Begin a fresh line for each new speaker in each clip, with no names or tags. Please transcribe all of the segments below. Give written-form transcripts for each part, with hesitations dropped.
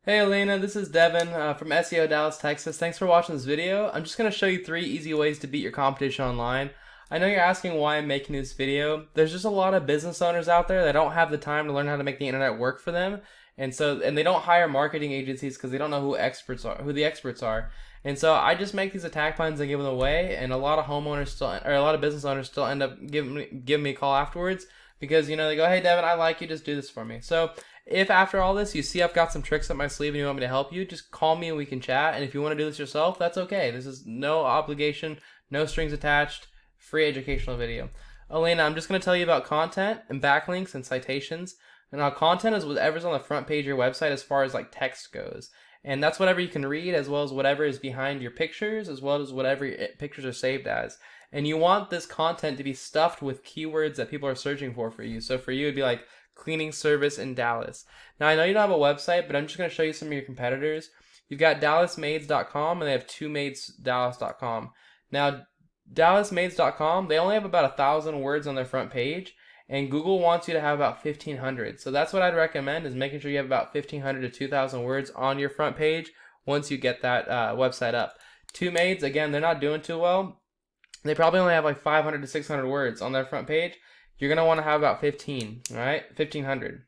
Hey Elena, this is Devin from SEO Dallas, Texas. Thanks for watching this video. I'm just going to show you 3 easy ways to beat your competition online. I know you're asking why I'm making this video. There's just a lot of business owners out there that don't have the time to learn how to make the internet work for them. And they don't hire marketing agencies because they don't know who the experts are. And so I just make these attack plans and give them away, and a lot of a lot of business owners still end up giving me a call afterwards because they go, "Hey Devin, I like you, just do this for me." So if after all this you see I've got some tricks up my sleeve and you want me to help you, just call me and we can chat. And if you want to do this yourself, that's okay. This is no obligation, no strings attached, free educational video. Elena, I'm just going to tell you about content and backlinks and citations. And now content is whatever's on the front page of your website as far as like text goes. And that's whatever you can read, as well as whatever is behind your pictures, as well as whatever your pictures are saved as. And you want this content to be stuffed with keywords that people are searching for you. So for you, it'd be like cleaning service in Dallas. Now, I know you don't have a website, but I'm just going to show you some of your competitors. You've got DallasMaids.com, and they have 2MaidsDallas.com. Now, DallasMaids.com, they only have about 1,000 words on their front page, and Google wants you to have about 1,500. So that's what I'd recommend, is making sure you have about 1,500 to 2,000 words on your front page once you get that website up. 2Maids, again, they're not doing too well. They probably only have like 500 to 600 words on their front page. You're going to want to have about 15, all right? 1,500.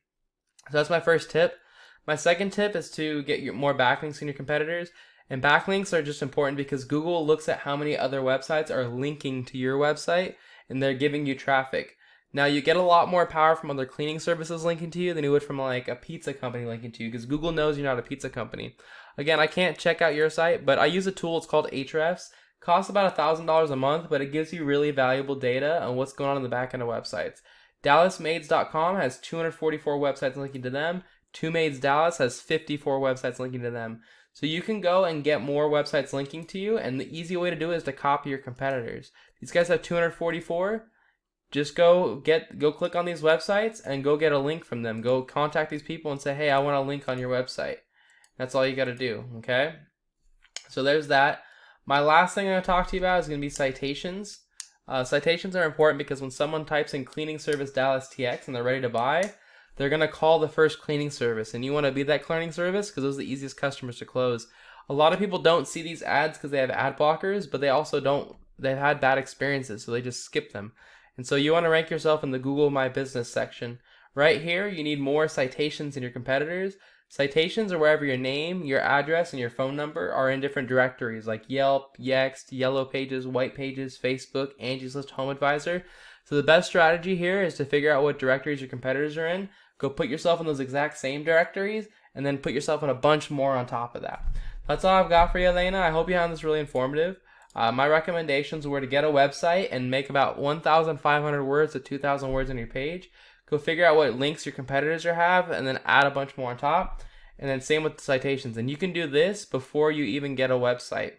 So that's my first tip. My second tip is to get more backlinks than your competitors. And backlinks are just important because Google looks at how many other websites are linking to your website, and they're giving you traffic. Now, you get a lot more power from other cleaning services linking to you than you would from like a pizza company linking to you, because Google knows you're not a pizza company. Again, I can't check out your site, but I use a tool. It's called Ahrefs. Costs about $1,000 a month, but it gives you really valuable data on what's going on in the back end of websites. DallasMaids.com has 244 websites linking to them. 2Maids Dallas has 54 websites linking to them. So you can go and get more websites linking to you, and the easy way to do it is to copy your competitors. These guys have 244. Just go click on these websites and go get a link from them. Go contact these people and say, "Hey, I want a link on your website." That's all you got to do, okay? So there's that. My last thing I'm going to talk to you about is going to be citations. Citations are important because when someone types in cleaning service Dallas TX and they're ready to buy, they're going to call the first cleaning service. And you want to be that cleaning service because those are the easiest customers to close. A lot of people don't see these ads because they have ad blockers, but they've had bad experiences, so they just skip them. And so you want to rank yourself in the Google My Business section. Right here, you need more citations than your competitors. Citations are wherever your name, your address, and your phone number are in different directories like Yelp, Yext, Yellow Pages, White Pages, Facebook, Angie's List, Home Advisor. So the best strategy here is to figure out what directories your competitors are in, go put yourself in those exact same directories, and then put yourself in a bunch more on top of that. That's all I've got for you, Elena. I hope you found this really informative. My recommendations were to get a website and make about 1,500 words to 2,000 words on your page. Go figure out what links your competitors have, and then add a bunch more on top. And then same with the citations. And you can do this before you even get a website.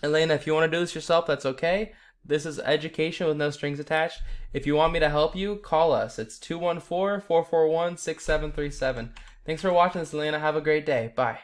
Elena, if you want to do this yourself, that's okay. This is education with no strings attached. If you want me to help you, call us. It's 214-441-6737. Thanks for watching this, Elena. Have a great day. Bye.